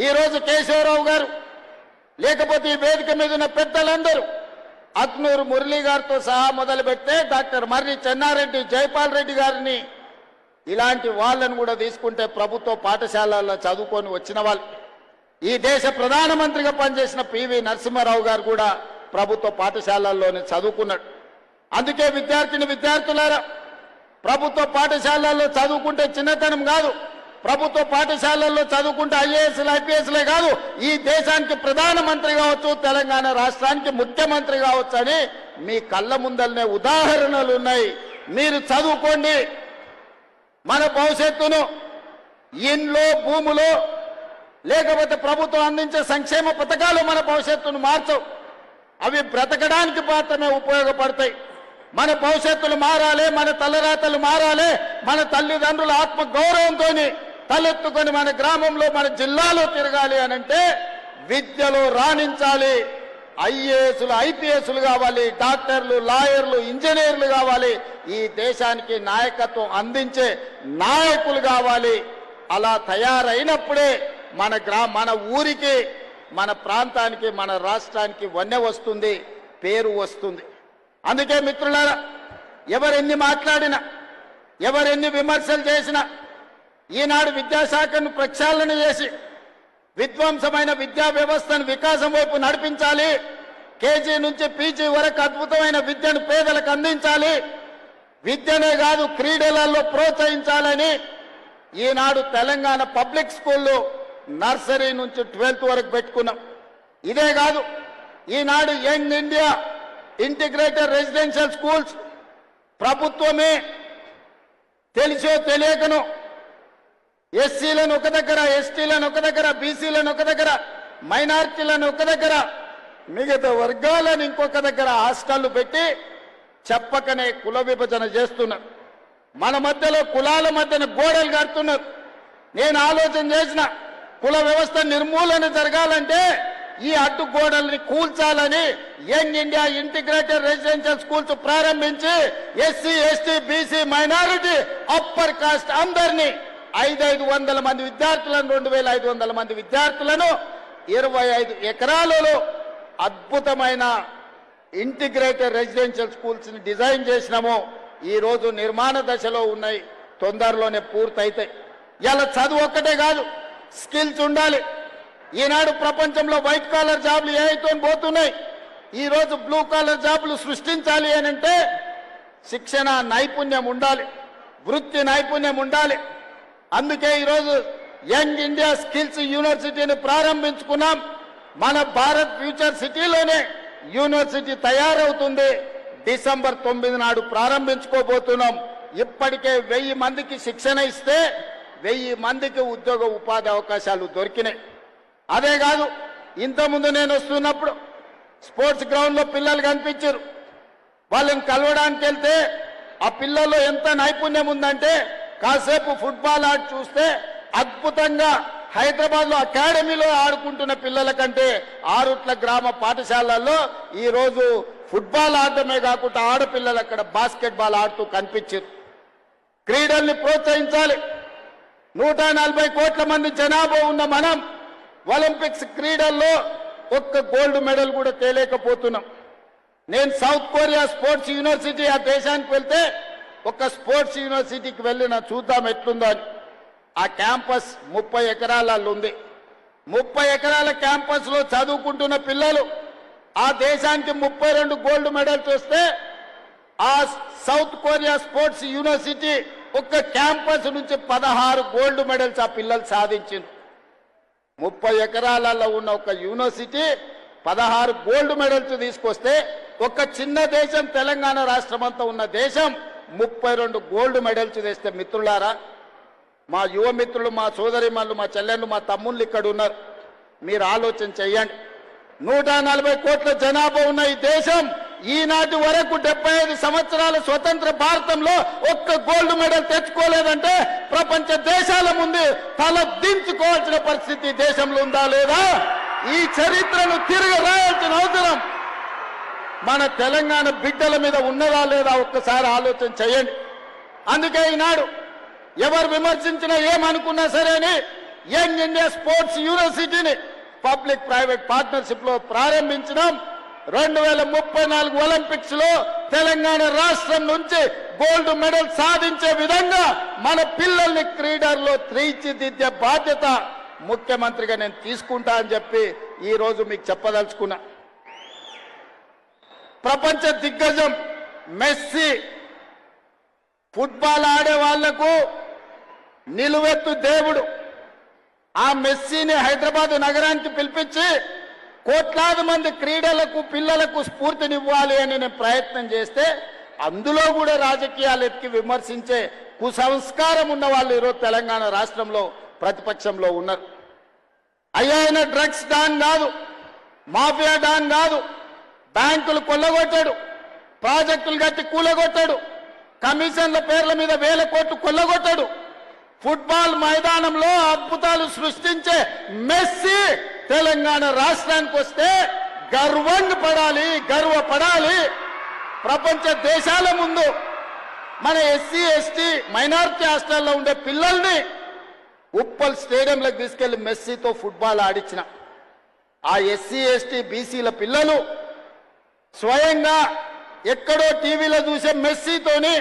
ఈరోజు కేశవరావు గారు లేకపోతే ఈ వేదిక మీద ఉన్న పెద్దలందరూ అక్నూరు మురళీ గారితో సహా మొదలుపెడితే డాక్టర్ మర్రి చెన్నారెడ్డి, జైపాల్ రెడ్డి గారిని ఇలాంటి వాళ్ళను కూడా తీసుకుంటే ప్రభుత్వ పాఠశాలల్లో చదువుకొని వచ్చిన వాళ్ళు. ఈ దేశ ప్రధానమంత్రిగా పనిచేసిన పివి నరసింహారావు గారు కూడా ప్రభుత్వ పాఠశాలల్లోనే చదువుకున్నాడు. అందుకే విద్యార్థులారా, ప్రభుత్వ పాఠశాలల్లో చదువుకుంటే చిన్నతనం కాదు, ప్రభుత్వ పాఠశాలల్లో చదువుకుంటే ఐఏఎస్లు ఐపీఎస్లే కాదు, ఈ దేశానికి ప్రధానమంత్రి కావచ్చు, తెలంగాణ రాష్ట్రానికి ముఖ్యమంత్రి కావచ్చు అని మీ కళ్ళ ముందలనే ఉదాహరణలు ఉన్నాయి. మీరు చదువుకోండి. మన భవిష్యత్తును ఇంట్లో, భూములో, లేకపోతే ప్రభుత్వం అందించే సంక్షేమ పథకాలు మన భవిష్యత్తును మార్చవు. అవి బ్రతకడానికి మాత్రమే ఉపయోగపడతాయి. మన భవిష్యత్తులు మారాలి, మన తలరాతలు మారాలి, మన తల్లిదండ్రుల ఆత్మ గౌరవంతో తలెత్తుకొని మన గ్రామంలో, మన జిల్లాలో తిరగాలి అనంటే విద్యలో రాణించాలి. ఐఏఎస్లు ఐపీఎస్లు కావాలి, డాక్టర్లు, లాయర్లు, ఇంజనీర్లు కావాలి. ఈ దేశానికి నాయకత్వం అందించే నాయకులు కావాలి. అలా తయారైనప్పుడే మన ఊరికి, మన ప్రాంతానికి, మన రాష్ట్రానికి వన్నె వస్తుంది, పేరు వస్తుంది. అందుకే మిత్రులారా, ఎవరెన్ని మాట్లాడినా, ఎవరెన్ని విమర్శలు చేసినా, ఈనాడు విద్యాశాఖను ప్రక్షాళన చేసి విధ్వంసమైన విద్యా వ్యవస్థను వికాసం వైపు నడిపించాలి. కేజీ నుంచి పీజీ వరకు అద్భుతమైన విద్యను పేదలకు అందించాలి. విద్యనే కాదు, క్రీడలలో ప్రోత్సహించాలని ఈనాడు తెలంగాణ పబ్లిక్ స్కూల్లో నర్సరీ నుంచి 12th వరకు పెట్టుకున్నాం. ఇదే కాదు, ఈనాడు young India integrated residential schools ప్రభుత్వమే తెలిసో తెలియకనో ఎస్సీలను ఒక దగ్గర, ఎస్టీలను ఒక దగ్గర, బీసీలను ఒక దగ్గర, మైనారిటీలను ఒక దగ్గర, మిగతా వర్గాలను ఇంకొక దగ్గర హాస్టళ్లు పెట్టి చెప్పకనే కుల విభజన చేస్తున్నారు. మన మధ్యలో కులాల మధ్యన గోడలు కడుతున్నారు. నేను ఆలోచన చేసిన, కుల వ్యవస్థ నిర్మూలన జరగాలంటే ఈ అడ్డు గోడల్ని కూల్చాలని young India integrated residential schools ప్రారంభించి SC, ST, BC, minority, upper caste అందరినీ 500 మంది విద్యార్థులను, 2500 మంది విద్యార్థులను 25 ఎకరాలలో అద్భుతమైన ఇంటిగ్రేటెడ్ రెసిడెన్షియల్ స్కూల్స్ ని డిజైన్ చేసినాము. ఈ రోజు నిర్మాణ దశలో ఉన్నాయి, తొందరలోనే పూర్తయితాయి. ఇలా చదువు ఒక్కటే కాదు, స్కిల్స్ ఉండాలి. ఈనాడు ప్రపంచంలో వైట్ కాలర్ జాబ్లు ఏవైతే పోతున్నాయి, ఈ రోజు బ్లూ కాలర్ జాబ్లు సృష్టించాలి అని అంటే శిక్షణ నైపుణ్యం ఉండాలి, వృత్తి నైపుణ్యం ఉండాలి. అందుకే ఈరోజు యంగ్ ఇండియా స్కిల్స్ యూనివర్సిటీని ప్రారంభించుకున్నాం. మన భారత్ ఫ్యూచర్ సిటీలోనే యూనివర్సిటీ తయారవుతుంది. డిసెంబర్ 9 నాడు ప్రారంభించుకోబోతున్నాం. ఇప్పటికే 1000 మందికి శిక్షణ ఇస్తే 1000 మందికి ఉద్యోగ ఉపాధి అవకాశాలు దొరికినాయి. అదే కాదు, ఇంతకుముందు నేను వస్తున్నప్పుడు స్పోర్ట్స్ గ్రౌండ్లో పిల్లలు కనిపించారు. వాళ్ళని కలవడానికి వెళ్తే ఆ పిల్లల్లో ఎంత నైపుణ్యం ఉందంటే, కాసేపు ఫుట్బాల్ ఆడి చూస్తే అద్భుతంగా హైదరాబాద్లో అకాడమీలో ఆడుకుంటున్న పిల్లల కంటే ఆరుట్ల గ్రామ పాఠశాలల్లో ఈరోజు ఫుట్బాల్ ఆడటమే కాకుండా ఆడపిల్లలు అక్కడ బాస్కెట్ బాల్ ఆడుతూ కనిపించారు. క్రీడల్ని ప్రోత్సహించాలి. 140 కోట్ల మంది జనాభా ఉన్న మనం ఒలింపిక్స్ క్రీడల్లో ఒక్క గోల్డ్ మెడల్ కూడా తేలేకపోతున్నాం. నేను సౌత్ కొరియా స్పోర్ట్స్ యూనివర్సిటీ ఆ దేశానికి వెళ్తే ఒక స్పోర్ట్స్ యూనివర్సిటీకి వెళ్ళి చూద్దాం ఎట్లుందో అని. ఆ క్యాంపస్ 30 ఎకరాలలో ఉంది. 30 ఎకరాల క్యాంపస్ లో చదువుకుంటున్న పిల్లలు ఆ దేశానికి 32 గోల్డ్ మెడల్స్ వస్తే, ఆ సౌత్ కొరియా స్పోర్ట్స్ యూనివర్సిటీ ఒక్క క్యాంపస్ నుంచి 16 గోల్డ్ మెడల్స్ ఆ పిల్లలు సాధించింది. 30 ఎకరాలలో ఉన్న ఒక యూనివర్సిటీ 16 గోల్డ్ మెడల్స్ తీసుకొస్తే, ఒక చిన్న దేశం తెలంగాణ రాష్ట్రం అంతా ఉన్న దేశం 32 గోల్డ్ మెడల్స్ తెస్తే, మిత్రులారా, మా యువ మిత్రులు, మా సోదరిమల్లు, మా చెల్లెళ్ళు, మా తమ్ముళ్ళు ఇక్కడ ఉన్నారు. మీరు ఆలోచన చెయ్యండి. 140 కోట్ల జనాభా ఉన్న ఈ దేశం ఈనాటి వరకు 75 సంవత్సరాల స్వతంత్ర భారతంలో ఒక్క గోల్డ్ మెడల్ తెచ్చుకోలేదంటే ప్రపంచ దేశాల ముందు తల దించుకోవాల్సిన పరిస్థితి దేశంలో ఉందా లేదా? ఈ చరిత్రను తిరిగి రాయాల్సిన అవసరం మన తెలంగాణ బిడ్డల మీద ఉన్నదా లేదా ఒక్కసారి ఆలోచన చేయండి. అందుకే ఈనాడు ఎవరు విమర్శించినా, ఏమనుకున్నా సరే అని యంగ్ ఇండియా స్పోర్ట్స్ యూనివర్సిటీని పబ్లిక్ ప్రైవేట్ పార్ట్నర్షిప్ లో ప్రారంభించడం 2034 ఒలింపిక్స్ లో తెలంగాణ రాష్ట్రం నుంచి గోల్డ్ మెడల్ సాధించే విధంగా మన పిల్లల్ని క్రీడల్లో తీర్చిదిద్దే బాధ్యత ముఖ్యమంత్రిగా నేను తీసుకుంటా అని చెప్పి ఈ రోజు మీకు చెప్పదలుచుకున్నా. ప్రపంచ దిగ్గజం మెస్సీ ఫుట్బాల్ ఆడే వాళ్లకు నిలువెత్తు దేవుడు. ఆ మెస్సీని హైదరాబాద్ నగరానికి పిలిపించి కోట్లాది మంది క్రీడలకు పిల్లలకు స్ఫూర్తినివ్వాలి అని నేను ప్రయత్నం చేస్తే అందులో కూడా రాజకీయాలు ఎత్తి విమర్శించే కుసంస్కారం ఉన్న వాళ్ళు ఈరోజు తెలంగాణ రాష్ట్రంలో ప్రతిపక్షంలో ఉన్నారు. ఆయన డ్రగ్స్ డాన్ కాదు, మాఫియా డాన్ కాదు, బ్యాంకులు కొల్లగొట్టాడు, ప్రాజెక్టులు కట్టి కూలగొట్టాడు, కమిషన్ల పేర్ల మీద 1000 కోట్లు కొల్లగొట్టాడు. ఫుట్బాల్ మైదానంలో అద్భుతాలు సృష్టించే మెస్సీ తెలంగాణ రాష్ట్రానికి వస్తే గర్వపడాలి. ప్రపంచ దేశాల ముందు మన ఎస్సీ ఎస్టీ మైనారిటీ హాస్టల్లో ఉండే పిల్లల్ని ఉప్పల్ స్టేడియంలోకి తీసుకెళ్లి మెస్సీతో ఫుట్బాల్ ఆడించిన ఆ ఎస్సీ ఎస్టీ బీసీల పిల్లలు స్వయంగా ఎక్కడో టీవీలో చూసే మెస్సీతోని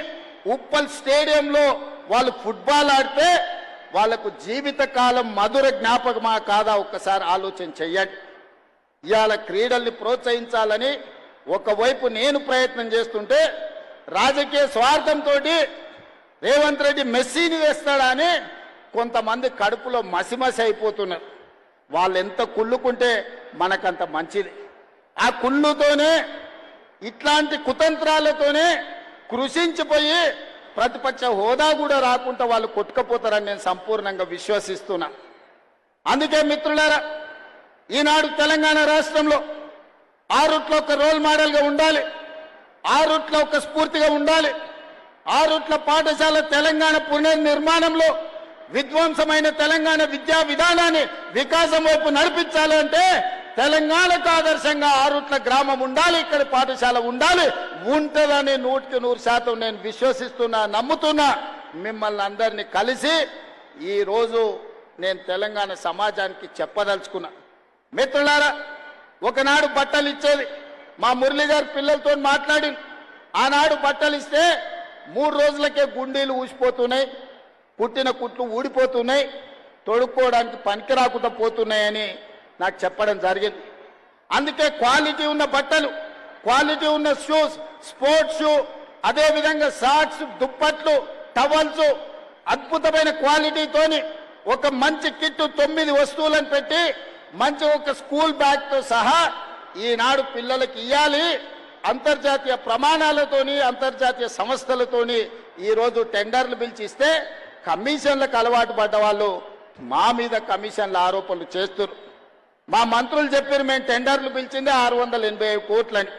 ఉప్పల్ స్టేడియంలో వాళ్ళు ఫుట్బాల్ ఆడితే వాళ్లకు జీవితకాలం మధుర జ్ఞాపకమా కాదా ఒక్కసారి ఆలోచన చెయ్యండి. ఇవాళ క్రీడల్ని ప్రోత్సహించాలని ఒకవైపు నేను ప్రయత్నం చేస్తుంటే రాజకీయ స్వార్థంతో రేవంత్ రెడ్డి మెస్సీని వేస్తాడా అని కొంతమంది కడుపులో మసిమసి అయిపోతున్నారు. వాళ్ళు ఎంత కుళ్ళుకుంటే మనకంత మంచిది. ఆ కుళ్ళుతోనే ఇట్లాంటి కుతంత్రాలతోనే కృషించిపోయి ప్రతిపక్ష హోదా కూడా రాకుండా వాళ్ళు కొట్టుకపోతారని నేను సంపూర్ణంగా విశ్వసిస్తున్నా. అందుకే మిత్రులారా, ఈనాడు తెలంగాణ రాష్ట్రంలో ఆ రూట్లో ఒక రోల్ మోడల్గా ఉండాలి, ఆ రూట్లో ఒక స్ఫూర్తిగా ఉండాలి. ఆ రూట్ల పాఠశాల తెలంగాణ పునర్నిర్మాణంలో విధ్వంసమైన తెలంగాణ విద్యా విధానాన్ని వికాసం వైపు నడిపించాలంటే తెలంగాణకు ఆదర్శంగా ఆ రూట్ల గ్రామం ఉండాలి, ఇక్కడ పాఠశాల ఉండాలి. ఉంటుందని 100% నేను విశ్వసిస్తున్నా, నమ్ముతున్నా. మిమ్మల్ని అందరినీ కలిసి ఈరోజు నేను తెలంగాణ సమాజానికి చెప్పదలుచుకున్నా. మిత్రులారా, ఒకనాడు బట్టలు ఇచ్చేది మా మురళి గారు పిల్లలతో మాట్లాడి, ఆనాడు బట్టలు ఇస్తే 3 రోజులకే గుండీలు ఊసిపోతున్నాయి, పుట్టిన కుట్లు ఊడిపోతున్నాయి, తొడుక్కోవడానికి పనికి రాకుండా పోతున్నాయని నాకు చెప్పడం జరిగింది. అందుకే క్వాలిటీ ఉన్న బట్టలు, క్వాలిటీ ఉన్న షూస్, స్పోర్ట్స్ షూ, అదేవిధంగా సాక్స్, దుప్పట్లు, టవల్స్ అద్భుతమైన క్వాలిటీతోని ఒక మంచి కిట్టు 9 వస్తువులను పెట్టి మంచి ఒక స్కూల్ బ్యాగ్తో సహా ఈనాడు పిల్లలకి ఇవ్వాలి. అంతర్జాతీయ ప్రమాణాలతోని అంతర్జాతీయ సంస్థలతోని ఈరోజు టెండర్లు పిలిచిస్తే కమిషన్లకు అలవాటు పడ్డ వాళ్ళు మా మీద కమిషన్ల ఆరోపణలు చేస్తున్నారు. మా మంత్రులు చెప్పారు మేము టెండర్లు పిలిచిందే 685 కోట్లని.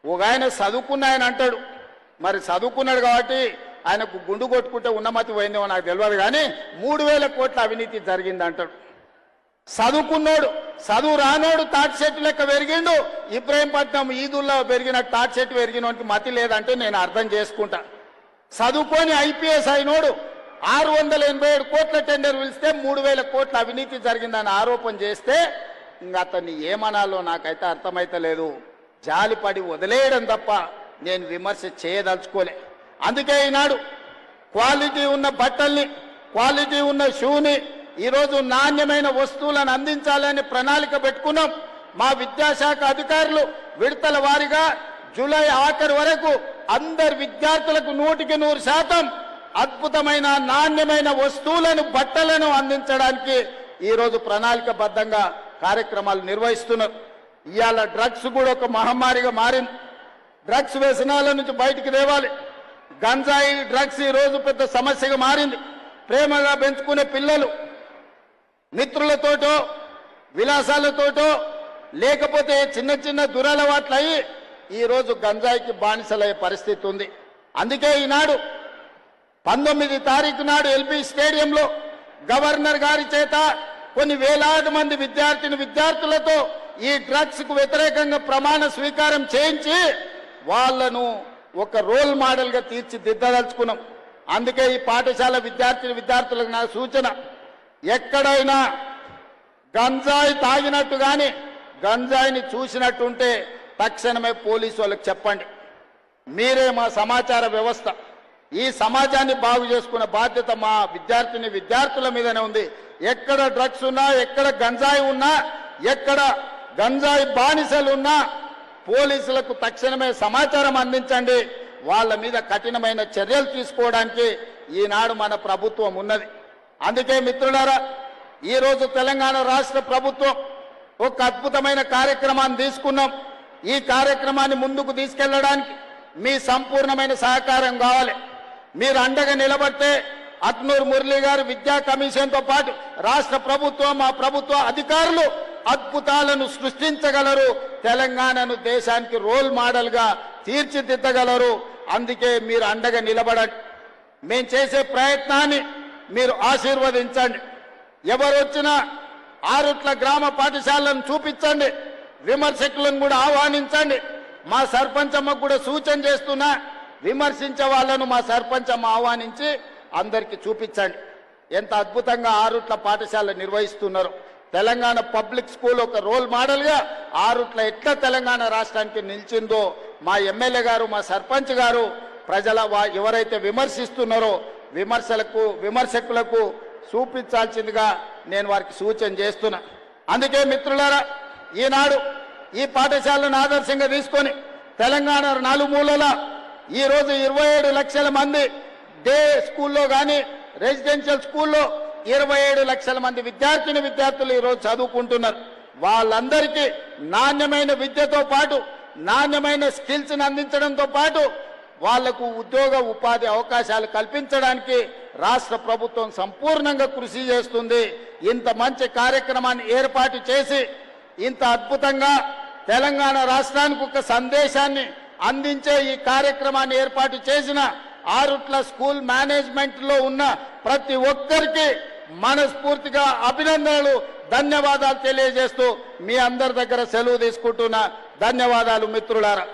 ఒక ఆయన చదువుకున్న ఆయన అంటాడు, మరి చదువుకున్నాడు కాబట్టి ఆయనకు గుండు కొట్టుకుంటే ఉన్నమతి పోయిందేమో నాకు తెలియదు, కానీ 3000 కోట్ల అవినీతి జరిగింది అంటాడు. చదువుకున్నోడు, చదువు రానోడు తాటి చెట్టు లెక్క పెరిగిండు. ఇబ్రహీంపట్నం ఈదుల్లో పెరిగిన తాటి చెట్టు పెరిగినోడికి మతి లేదంటే నేను అర్థం చేసుకుంటా. చదువుకొని ఐపీఎస్ అయినోడు 687 కోట్ల టెండర్ పిలిస్తే 3000 కోట్ల అవినీతి జరిగిందని ఆరోపణ చేస్తే ఇంకా అతన్ని ఏమనాలో నాకైతే అర్థమైతలేదు. జాలిపడి వదిలేయడం తప్ప నేను విమర్శ చేయదలుచుకోలే. అందుకే ఈనాడు క్వాలిటీ ఉన్న బట్టల్ని, క్వాలిటీ ఉన్న షూని, ఈరోజు నాణ్యమైన వస్తువులను అందించాలని ప్రణాళిక పెట్టుకున్నాం. మా విద్యాశాఖ అధికారులు విడతల వారీగా జూలై ఆఖరి వరకు అందరి విద్యార్థులకు 100% అద్భుతమైన నాణ్యమైన వస్తువులను, బట్టలను అందించడానికి ఈరోజు ప్రణాళికబద్ధంగా కార్యక్రమాలు నిర్వహిస్తున్నారు. ఇవాళ డ్రగ్స్ కూడా ఒక మహమ్మారిగా మారింది. డ్రగ్స్ వ్యసనాల నుంచి బయటికి తేవాలి. గంజాయి డ్రగ్స్ ఈరోజు పెద్ద సమస్యగా మారింది. ప్రేమగా పెంచుకునే పిల్లలు మిత్రులతోటో విలాసాలతోటో లేకపోతే చిన్న చిన్న దురలవాట్లు అయ్యి ఈరోజు గంజాయికి బానిసలయ్యే పరిస్థితి ఉంది. అందుకే ఈనాడు 19 తారీఖు నాడు ఎల్బీ స్టేడియంలో గవర్నర్ గారి చేత కొన్ని వేలాది మంది విద్యార్థులతో ఈ డ్రగ్స్ కు వ్యతిరేకంగా ప్రమాణ స్వీకారం చేయించి వాళ్లను ఒక రోల్ మోడల్ గా తీర్చిదిద్దదలుచుకున్నాం. అందుకే ఈ పాఠశాల విద్యార్థులకు నా సూచన, ఎక్కడైనా గంజాయి తాగినట్టు కానీ గంజాయిని చూసినట్టుంటే తక్షణమే పోలీసు వాళ్ళకి చెప్పండి. మీరే మా సమాచార వ్యవస్థ. ఈ సమాజాన్ని బాగు చేసుకునే బాధ్యత మా విద్యార్థుల మీదనే ఉంది. ఎక్కడ డ్రగ్స్ ఉన్నా, ఎక్కడ గంజాయి ఉన్నా, ఎక్కడ గంజాయి బానిసలు ఉన్నా పోలీసులకు తక్షణమే సమాచారం అందించండి. వాళ్ళ మీద కఠినమైన చర్యలు తీసుకోవడానికి ఈనాడు మన ప్రభుత్వం ఉన్నది. అందుకే మిత్రులారా, ఈరోజు తెలంగాణ రాష్ట్ర ప్రభుత్వం ఒక అద్భుతమైన కార్యక్రమాన్ని తీసుకున్నాం. ఈ కార్యక్రమాన్ని ముందుకు తీసుకెళ్లడానికి మీ సంపూర్ణమైన సహకారం కావాలి. మీరు అండగా నిలబడితే అక్నూర్ మురళి గారు విద్యా కమిషన్తో పాటు రాష్ట్ర ప్రభుత్వం, మా ప్రభుత్వ అధికారులు అద్భుతాలను సృష్టించగలరు. తెలంగాణను దేశానికి రోల్ మోడల్గా తీర్చిదిద్దగలరు. అందుకే మీరు అండగా నిలబడండి. మేము చేసే ప్రయత్నాన్ని మీరు ఆశీర్వదించండి. ఎవరు వచ్చినా ఆరుట్ల గ్రామ పాఠశాలను చూపించండి. విమర్శకులను కూడా ఆహ్వానించండి. మా సర్పంచమ్మకు కూడా సూచన చేస్తున్నా, విమర్శించే వాళ్ళను మా సర్పంచమ్మ ఆహ్వానించి అందరికీ చూపించండి. ఎంత అద్భుతంగా ఆరుట్ల పాఠశాల నిర్వహిస్తున్నారు. తెలంగాణ పబ్లిక్ స్కూల్ ఒక రోల్ మోడల్గా ఆరుట్ల ఎట్లా తెలంగాణ రాష్ట్రానికి నిలిచిందో మా ఎమ్మెల్యే గారు, మా సర్పంచ్ గారు ఎవరైతే విమర్శిస్తున్నారో విమర్శకులకు చూపించాల్సిందిగా నేను వారికి సూచన చేస్తున్నా. అందుకే మిత్రులారా, ఈనాడు ఈ పాఠశాలను ఆదర్శంగా తీసుకొని తెలంగాణ నలుమూలల ఈరోజు 27 లక్షల మంది డే స్కూల్లో కానీ రెసిడెన్షియల్ స్కూల్లో 27 లక్షల మంది విద్యార్థులు ఈరోజు చదువుకుంటున్నారు. వాళ్ళందరికీ నాణ్యమైన విద్యతో పాటు నాణ్యమైన స్కిల్స్ని అందించడంతో పాటు వాళ్లకు ఉద్యోగ ఉపాధి అవకాశాలు కల్పించడానికి రాష్ట్ర ప్రభుత్వం సంపూర్ణంగా కృషి చేస్తుంది. ఇంత మంచి కార్యక్రమాన్ని ఏర్పాటు చేసి ఇంత అద్భుతంగా తెలంగాణ రాష్ట్రానికి ఒక సందేశాన్ని అందించే ఈ కార్యక్రమాన్ని ఏర్పాటు చేసిన ఆరుట్ల స్కూల్ మేనేజ్మెంట్లో ఉన్న ప్రతి ఒక్కరికి మనస్ఫూర్తిగా అభినందనలు, ధన్యవాదాలు తెలియజేస్తూ మీ అందరి దగ్గర సెలవు తీసుకుంటున్నా. ధన్యవాదాలు మిత్రులారా.